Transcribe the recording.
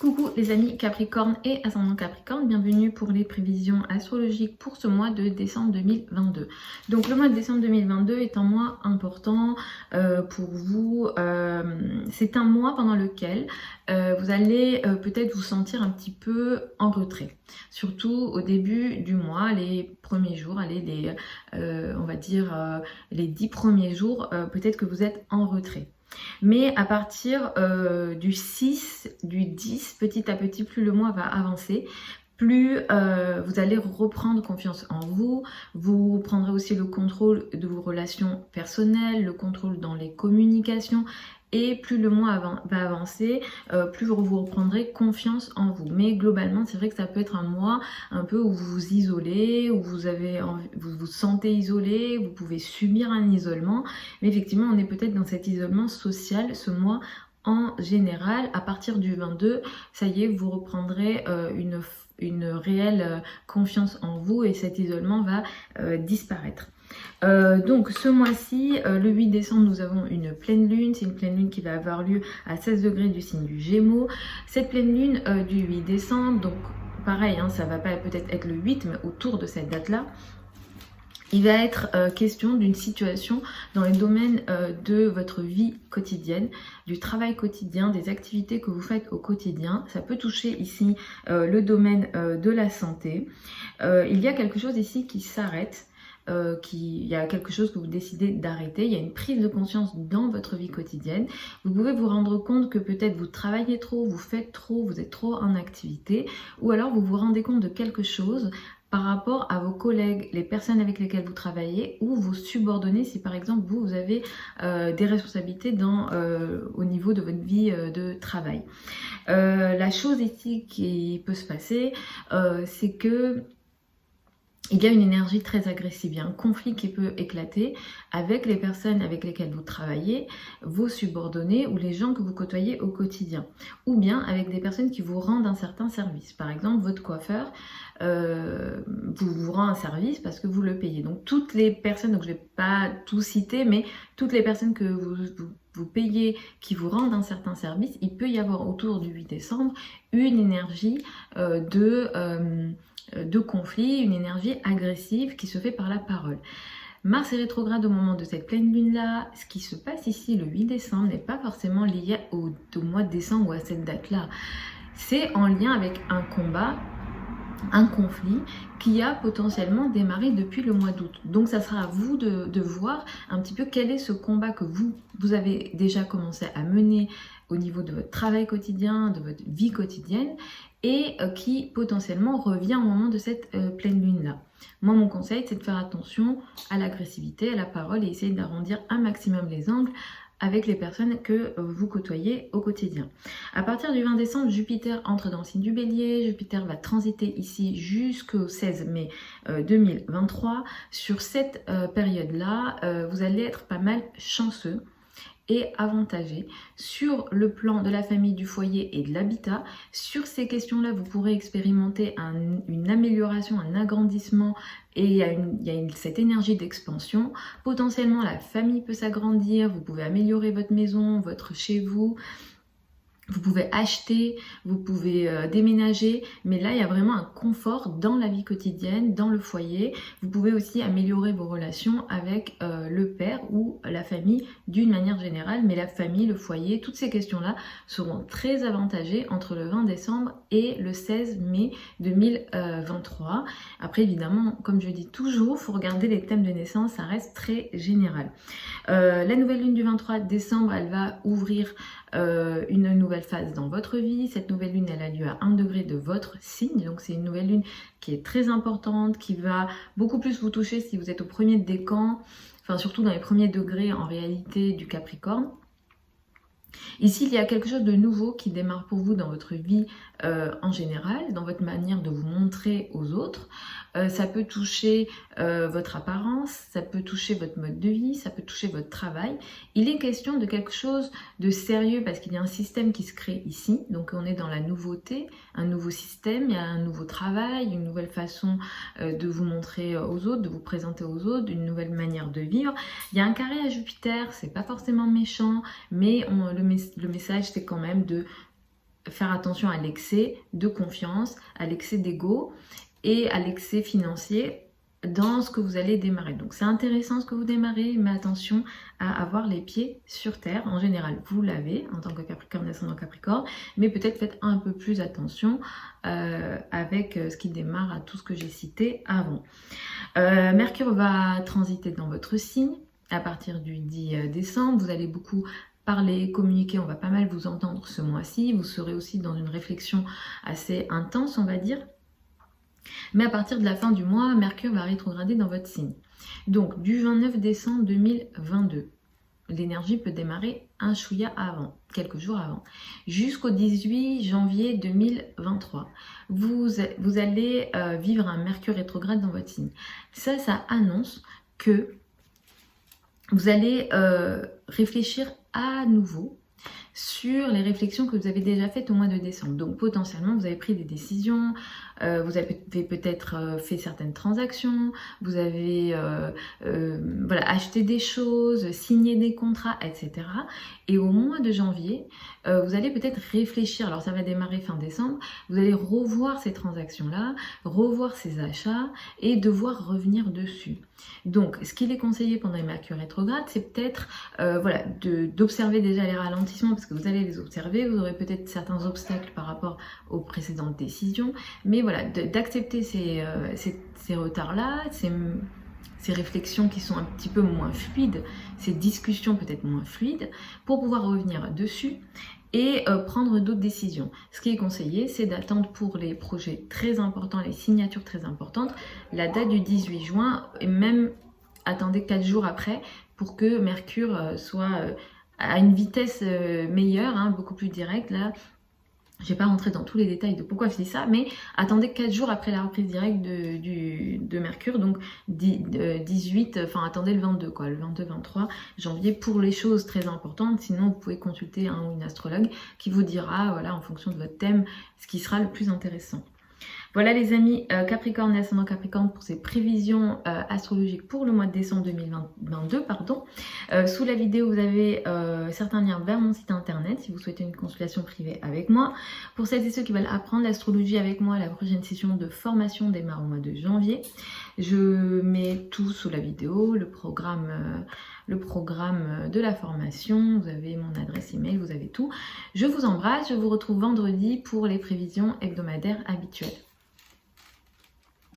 Coucou les amis Capricorne et ascendant Capricorne, bienvenue pour les prévisions astrologiques pour ce mois de décembre 2022. Donc le mois de décembre 2022 est un mois important pour vous. C'est un mois pendant lequel vous allez peut-être vous sentir un petit peu en retrait. Surtout au début du mois, les premiers jours, on va dire les 10 premiers jours, peut-être que vous êtes en retrait. Mais à partir du 6, du 10, petit à petit, plus le mois va avancer, plus vous allez reprendre confiance en vous, vous prendrez aussi le contrôle de vos relations personnelles, le contrôle dans les communications. Et plus le mois va avancer, plus vous reprendrez confiance en vous. Mais globalement, c'est vrai que ça peut être un mois un peu où vous vous isolez, où vous vous sentez isolé, vous pouvez subir un isolement. Mais effectivement, on est peut-être dans cet isolement social ce mois. En général, à partir du 22, ça y est, vous reprendrez une réelle confiance en vous et cet isolement va disparaître. Donc ce mois-ci, le 8 décembre, nous avons une pleine lune. C'est une pleine lune qui va avoir lieu à 16 degrés du signe du Gémeaux. Cette pleine lune du 8 décembre, donc pareil, hein, ça va pas peut-être être le 8, mais autour de cette date-là, il va être question d'une situation dans les domaines de votre vie quotidienne, du travail quotidien, des activités que vous faites au quotidien. Ça peut toucher ici le domaine de la santé. Il y a quelque chose ici qui s'arrête. Il y a quelque chose que vous décidez d'arrêter, il y a une prise de conscience dans votre vie quotidienne. Vous pouvez vous rendre compte que peut-être vous travaillez trop, vous faites trop, vous êtes trop en activité, ou alors vous vous rendez compte de quelque chose par rapport à vos collègues, les personnes avec lesquelles vous travaillez, ou vos subordonnés, si par exemple vous avez des responsabilités au niveau de votre vie de travail. La chose ici qui peut se passer, c'est que il y a une énergie très agressive, il y a un conflit qui peut éclater avec les personnes avec lesquelles vous travaillez, vos subordonnés ou les gens que vous côtoyez au quotidien. Ou bien avec des personnes qui vous rendent un certain service. Par exemple, votre coiffeur vous rend un service parce que vous le payez. Donc toutes les personnes, donc je ne vais pas tout citer, mais toutes les personnes que vous payez qui vous rendent un certain service, il peut y avoir autour du 8 décembre une énergie de conflit, une énergie agressive qui se fait par la parole. Mars est rétrograde au moment de cette pleine lune là. Ce qui se passe ici le 8 décembre n'est pas forcément lié au mois de décembre ou à cette date là. C'est en lien avec un combat, un conflit qui a potentiellement démarré depuis le mois d'août. Donc ça sera à vous de voir un petit peu quel est ce combat que vous avez déjà commencé à mener au niveau de votre travail quotidien, de votre vie quotidienne, et qui potentiellement revient au moment de cette pleine lune-là. Moi, mon conseil, c'est de faire attention à l'agressivité, à la parole et essayer d'arrondir un maximum les angles avec les personnes que vous côtoyez au quotidien. À partir du 20 décembre, Jupiter entre dans le signe du Bélier. Jupiter va transiter ici jusqu'au 16 mai 2023. Sur cette période-là, vous allez être pas mal chanceux et avantagé sur le plan de la famille, du foyer et de l'habitat. Sur ces questions-là, vous pourrez expérimenter une amélioration, un agrandissement et il y a cette énergie d'expansion. Potentiellement, la famille peut s'agrandir, vous pouvez améliorer votre maison, votre chez vous. Vous pouvez acheter, vous pouvez déménager, mais là il y a vraiment un confort dans la vie quotidienne, dans le foyer. Vous pouvez aussi améliorer vos relations avec le père ou la famille d'une manière générale, mais la famille, le foyer, toutes ces questions-là seront très avantagées entre le 20 décembre et le 16 mai 2023. Après évidemment, comme je dis toujours, il faut regarder les thèmes de naissance, ça reste très général. La nouvelle lune du 23 décembre, elle va ouvrir une nouvelle phase dans votre vie. Cette nouvelle lune, elle a lieu à 1 degré de votre signe, donc c'est une nouvelle lune qui est très importante, qui va beaucoup plus vous toucher si vous êtes au premier décan, enfin surtout dans les premiers degrés en réalité du Capricorne. Ici, il y a quelque chose de nouveau qui démarre pour vous dans votre vie en général, dans votre manière de vous montrer aux autres. Ça peut toucher votre apparence, ça peut toucher votre mode de vie, ça peut toucher votre travail. Il est question de quelque chose de sérieux parce qu'il y a un système qui se crée ici. Donc on est dans la nouveauté, un nouveau système, il y a un nouveau travail, une nouvelle façon de vous montrer aux autres, de vous présenter aux autres, une nouvelle manière de vivre. Il y a un carré à Jupiter, c'est pas forcément méchant, mais le message c'est quand même de faire attention à l'excès de confiance, à l'excès d'ego et à l'excès financier dans ce que vous allez démarrer. Donc c'est intéressant ce que vous démarrez, mais attention à avoir les pieds sur terre. En général, vous l'avez en tant que Capricorne, ascendant Capricorne, mais peut-être faites un peu plus attention avec ce qui démarre à tout ce que j'ai cité avant. Mercure va transiter dans votre signe à partir du 10 décembre. Vous allez beaucoup parler, communiquer, on va pas mal vous entendre ce mois-ci. Vous serez aussi dans une réflexion assez intense, on va dire. Mais à partir de la fin du mois, Mercure va rétrograder dans votre signe. Donc, du 29 décembre 2022, l'énergie peut démarrer un chouïa avant, quelques jours avant, jusqu'au 18 janvier 2023. Vous allez vivre un Mercure rétrograde dans votre signe. Ça annonce que vous allez réfléchir à nouveau sur les réflexions que vous avez déjà faites au mois de décembre. Donc potentiellement, vous avez pris des décisions, vous avez peut-être fait certaines transactions, vous avez voilà, acheté des choses, signé des contrats, etc. Et au mois de janvier, vous allez peut-être réfléchir, alors ça va démarrer fin décembre, vous allez revoir ces transactions-là, revoir ces achats et devoir revenir dessus. Donc, ce qu'il est conseillé pendant les Mercure rétrogrades, c'est peut-être voilà, d'observer déjà les ralentissements, parce que vous allez les observer, vous aurez peut-être certains obstacles par rapport aux précédentes décisions, mais voilà, d'accepter ces retards-là, ces réflexions qui sont un petit peu moins fluides, ces discussions peut-être moins fluides, pour pouvoir revenir dessus et prendre d'autres décisions. Ce qui est conseillé, c'est d'attendre pour les projets très importants, les signatures très importantes, la date du 18 juin, et même attendez 4 jours après pour que Mercure soit à une vitesse meilleure, hein, beaucoup plus directe. Là, je ne vais pas rentrer dans tous les détails de pourquoi je dis ça, mais attendez 4 jours après la reprise directe de Mercure, donc 18, enfin attendez le 22, quoi, le 22-23 janvier pour les choses très importantes. Sinon, vous pouvez consulter un ou une astrologue qui vous dira, voilà, en fonction de votre thème, ce qui sera le plus intéressant. Voilà les amis, Capricorne et ascendant Capricorne pour ces prévisions astrologiques pour le mois de décembre 2022. Sous la vidéo, vous avez certains liens vers mon site internet si vous souhaitez une consultation privée avec moi. Pour celles et ceux qui veulent apprendre l'astrologie avec moi, la prochaine session de formation démarre au mois de janvier. Je mets tout sous la vidéo, le programme de la formation, vous avez mon adresse email, vous avez tout. Je vous embrasse, je vous retrouve vendredi pour les prévisions hebdomadaires habituelles.